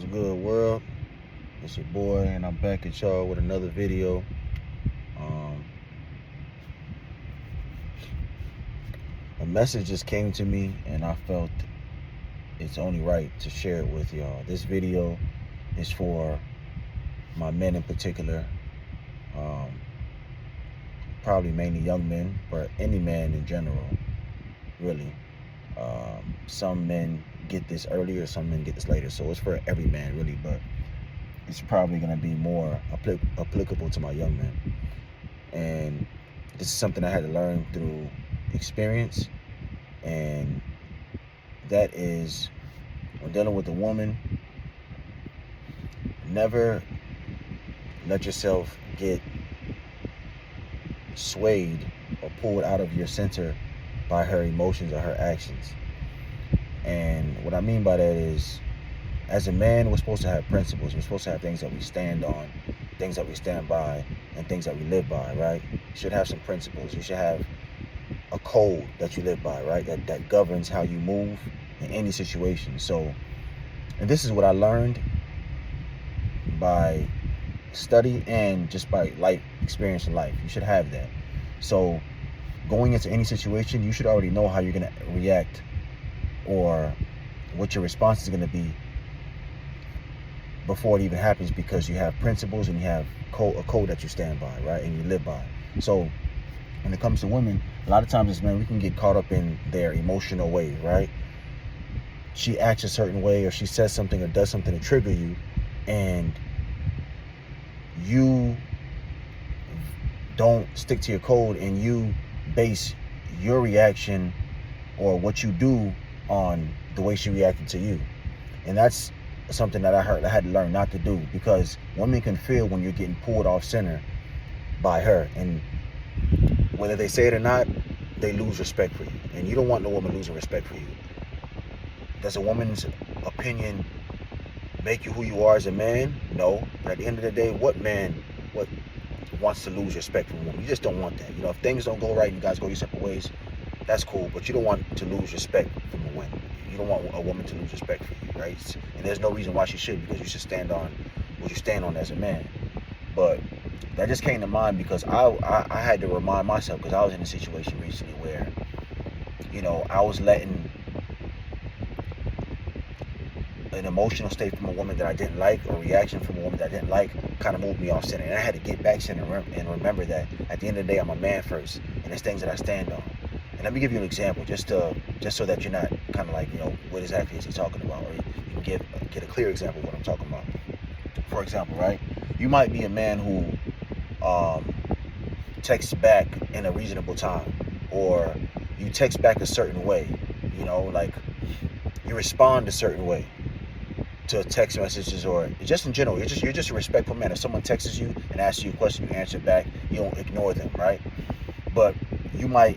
What's good, world? It's your boy, and I'm back at y'all with another video. Um, a message just came to me, and I felt it's only right to share it with y'all. This video is for my men in particular, probably mainly young men, but any man in general, really. Some men get this earlier, some men get this later, so it's for every man, really, but it's probably going to be more applicable to my young men. And this is something I had to learn through experience, and that is, when dealing with a woman, never let yourself get swayed or pulled out of your center by her emotions or her actions. And what I mean by that is, as a man, we're supposed to have principles. We're supposed to have things that we stand on, things that we stand by, and things that we live by, right? You should have some principles. You should have a code that you live by, right? That governs how you move in any situation. So, and this is what I learned by study and just by life experience in life. You should have that. So, going into any situation, you should already know how you're going to react or what your response is going to be before it even happens, because you have principles and you have a code that you stand by, right? And you live by. So when it comes to women, a lot of times as men, we can get caught up in their emotional ways, right? She acts a certain way, or she says something or does something to trigger you, and you don't stick to your code, and you base your reaction or what you do on the way she reacted to you. And that's something that I had to learn not to do, because women can feel when you're getting pulled off center by her, and whether they say it or not, they lose respect for you, and you don't want no woman losing respect for you. Does a woman's opinion make you who you are as a man? No. But at the end of the day, what wants to lose respect from a woman? You just don't want that. You know, if things don't go right and you guys go your separate ways, that's cool, but you don't want to lose respect from a woman. You don't want a woman to lose respect for you, right? And there's no reason why she should, because you should stand on what you stand on as a man. But that just came to mind because I had to remind myself, because I was in a situation recently where, you know, I was letting an emotional state from a woman that I didn't like, or reaction from a woman that I didn't like, kind of moved me off center. And I had to get back center and remember that at the end of the day, I'm a man first, and there's things that I stand on. And let me give you an example, just so that you're not kind of like, you know, what exactly is he talking about, or you can get a clear example of what I'm talking about. For example, right? You might be a man who texts back in a reasonable time, or you text back a certain way, you know, like you respond a certain way to text messages, or just in general, you're just a respectful man. If someone texts you and asks you a question, you answer back. You don't ignore them, right? But you might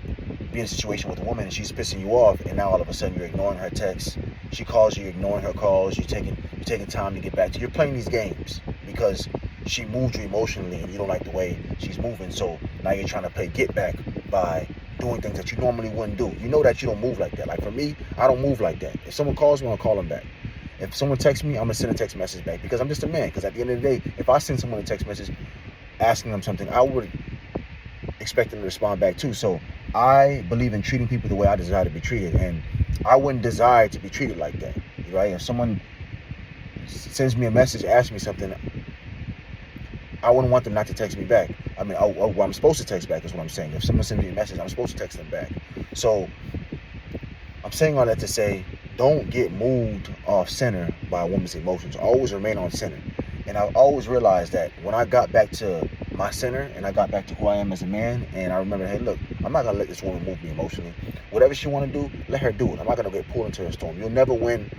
be in a situation with a woman and she's pissing you off, and now all of a sudden you're ignoring her texts. She calls you, you're ignoring her calls. You're taking time to get back to. You're playing these games because she moved you emotionally, and you don't like the way she's moving. So now you're trying to play get back by doing things that you normally wouldn't do. You know that you don't move like that. Like for me, I don't move like that. If someone calls me, I'll call them back. If someone texts me, I'm going to send a text message back, because I'm just a man. Because at the end of the day, if I send someone a text message asking them something, I would expect them to respond back too. So I believe in treating people the way I desire to be treated, and I wouldn't desire to be treated like that, right? If someone sends me a message, asks me something, I wouldn't want them not to text me back. I mean, I'm supposed to text back is what I'm saying. If someone sends me a message, I'm supposed to text them back. So I'm saying all that to say, don't get moved off center by a woman's emotions. Always remain on center. And I always realized that when I got back to my center and I got back to who I am as a man, and I remember, hey, look, I'm not going to let this woman move me emotionally. Whatever she want to do, let her do it. I'm not going to get pulled into her storm. You'll never win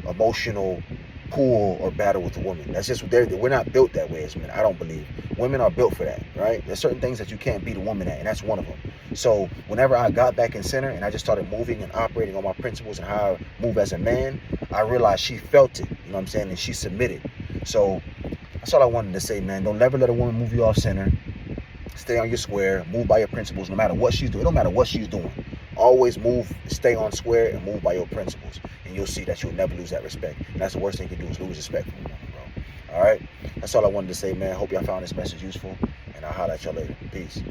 emotional pool or battle with a woman. That's just, we're not built that way as men, I don't believe. Women are built for that, right? There's certain things that you can't beat a woman at, and that's one of them. So whenever I got back in center and I just started moving and operating on my principles and how I move as a man, I realized she felt it, you know what I'm saying, and she submitted. So that's all I wanted to say, man. Don't ever let a woman move you off center. Stay on your square, move by your principles no matter what she's doing. It don't matter what she's doing. Always move, stay on square, and move by your principles. and you'll see that you'll never lose that respect. And that's the worst thing you can do is lose respect from a woman, bro. All right? That's all I wanted to say, man. Hope y'all found this message useful, and I'll holler at y'all later. Peace.